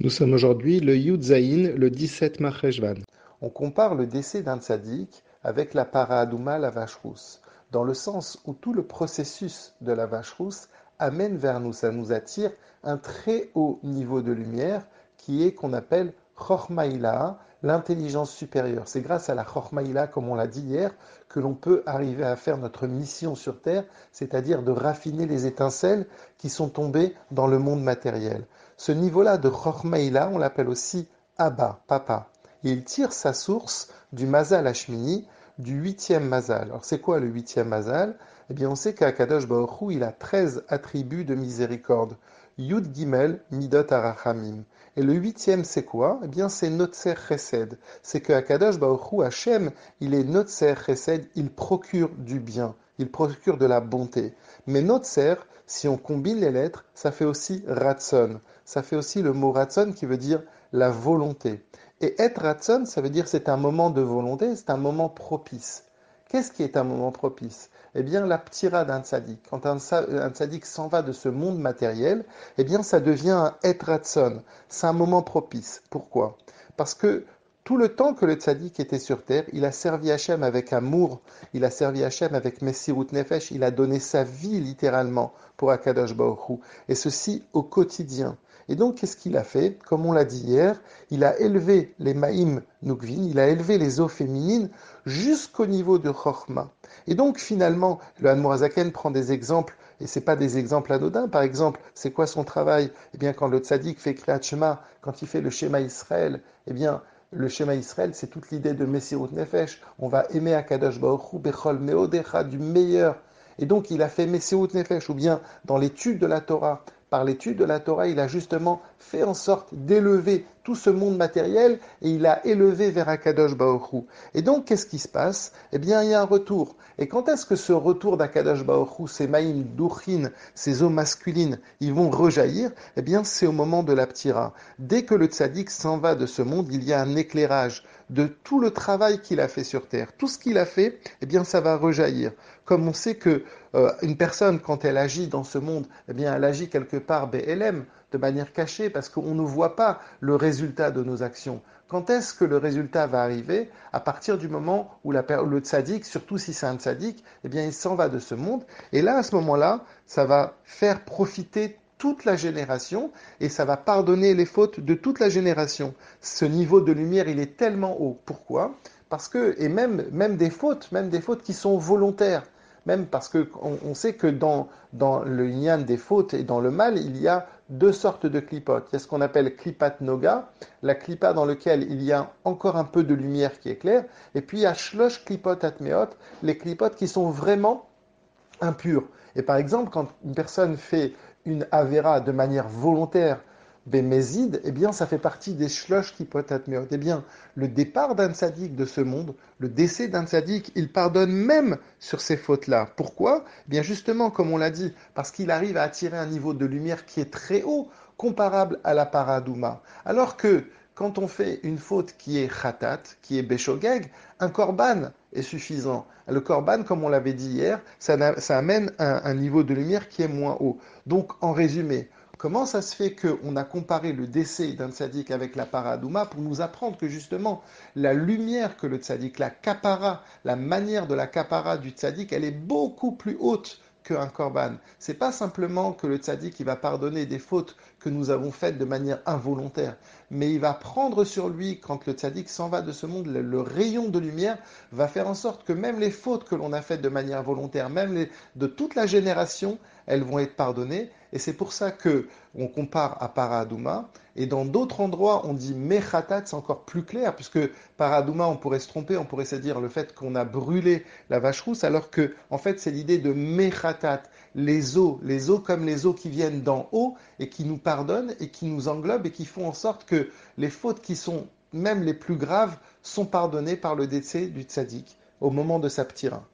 Nous sommes aujourd'hui le Yud Zayin, le 17 Marcheshvan. On compare le décès d'un tzaddik avec la para adouma, la vache rousse, dans le sens où tout le processus de la vache rousse amène vers nous, ça nous attire un très haut niveau de lumière qui est qu'on appelle Chochma Ilaha, l'intelligence supérieure. C'est grâce à la Chochma Ilaha, comme on l'a dit hier, que l'on peut arriver à faire notre mission sur Terre, c'est-à-dire de raffiner les étincelles qui sont tombées dans le monde matériel. Ce niveau-là de Chochma Ilaha, on l'appelle aussi Abba, papa. Et il tire sa source du Mazal Hashmini, du huitième Mazal. Alors c'est quoi le huitième Mazal? Eh bien on sait qu'à Kadosh Baruch Hu, il a 13 attributs de miséricorde. Yud Gimel Midot Arachamim. Et le huitième, c'est quoi? Eh bien, c'est Notzer Chesed. C'est que Akadosh Baruch Hu, Hachem, il est Notzer Chesed, il procure du bien, il procure de la bonté. Mais Notzer, si on combine les lettres, ça fait aussi Ratson. Ça fait aussi le mot Ratson qui veut dire la volonté. Et être Ratson, ça veut dire c'est un moment de volonté, c'est un moment propice. Qu'est-ce qui est un moment propice? Eh bien, la ptira d'un tzaddik. Quand un tzaddik s'en va de ce monde matériel, eh bien, ça devient un et ratson. C'est un moment propice. Pourquoi? Parce que tout le temps que le tzaddik était sur terre, il a servi Hachem avec amour, il a servi Hachem avec Messirut Nefesh, il a donné sa vie littéralement pour Akadosh Baruch Hu, et ceci au quotidien. Et donc, qu'est-ce qu'il a fait? Comme on l'a dit hier, il a élevé les Maïm Nukvin, il a élevé les eaux féminines jusqu'au niveau de Chochma. Et donc, finalement, le Hanmourazaken prend des exemples, et ce n'est pas des exemples anodins. Par exemple, c'est quoi son travail? Eh bien, quand le tzaddik fait Kriyat Shema, quand il fait le Shema Israël, eh bien, le Shema Israël, c'est toute l'idée de Messirut Nefesh. On va aimer Akadosh Baruch Hu, Bechol Meodecha, du meilleur. Et donc, il a fait Messirut Nefesh, ou bien dans l'étude de la Torah. Par l'étude de la Torah, il a justement fait en sorte d'élever tout ce monde matériel et il a élevé vers Akadosh Baruch Hu. Et donc, qu'est-ce qui se passe? Eh bien, il y a un retour. Et quand est-ce que ce retour d'Akadosh Baruch Hu, ces maïm douchin, ces eaux masculines, ils vont rejaillir? Eh bien, c'est au moment de la ptira. Dès que le tzaddik s'en va de ce monde, il y a un éclairage de tout le travail qu'il a fait sur terre. Tout ce qu'il a fait, eh bien, ça va rejaillir. Comme on sait que une personne, quand elle agit dans ce monde, eh bien, elle agit quelque part BLM, de manière cachée, parce qu'on ne voit pas le résultat de nos actions. Quand est-ce que le résultat va arriver? À partir du moment où le tzaddik, surtout si c'est un tzaddik, eh bien, il s'en va de ce monde. Et là, à ce moment-là, ça va faire profiter toute la génération et ça va pardonner les fautes de toute la génération. Ce niveau de lumière, il est tellement haut. Pourquoi? Parce que, et même des fautes qui sont volontaires. Même parce qu'on sait que dans le yin des fautes et dans le mal, il y a deux sortes de clipotes. Il y a ce qu'on appelle klipat noga, la clipa dans laquelle il y a encore un peu de lumière qui éclaire, et puis il y a shlosh klipot atmeot, les clipotes qui sont vraiment impures. Et par exemple, quand une personne fait une avera de manière volontaire, bémézide, eh bien, ça fait partie des shlosh qui potat meot. Eh bien, le départ d'un tzaddik de ce monde, le décès d'un tzaddik, il pardonne même sur ces fautes-là. Pourquoi? Eh bien, justement, comme on l'a dit, parce qu'il arrive à attirer un niveau de lumière qui est très haut, comparable à la paradouma. Alors que, quand on fait une faute qui est khatat, qui est beshogeg, un korban est suffisant. Le korban, comme on l'avait dit hier, ça amène un niveau de lumière qui est moins haut. Donc, en résumé, comment ça se fait qu'on a comparé le décès d'un tzaddik avec la paradouma pour nous apprendre que justement, la lumière que le tzaddik, la kapara, la manière de la kapara du tzaddik, elle est beaucoup plus haute qu'un korban. C'est pas simplement que le tzaddik il va pardonner des fautes que nous avons faites de manière involontaire, mais il va prendre sur lui, quand le tzaddik s'en va de ce monde, le rayon de lumière va faire en sorte que même les fautes que l'on a faites de manière volontaire, de toute la génération, elles vont être pardonnées. Et c'est pour ça que on compare à Paradouma. Et dans d'autres endroits, on dit Mechatat, c'est encore plus clair, puisque Paradouma, on pourrait se tromper, on pourrait se dire le fait qu'on a brûlé la vache rousse, alors que, en fait, c'est l'idée de Mechatat, les eaux comme les eaux qui viennent d'en haut et qui nous pardonnent et qui nous englobent et qui font en sorte que les fautes qui sont même les plus graves sont pardonnées par le décès du tzaddik au moment de sa ptira.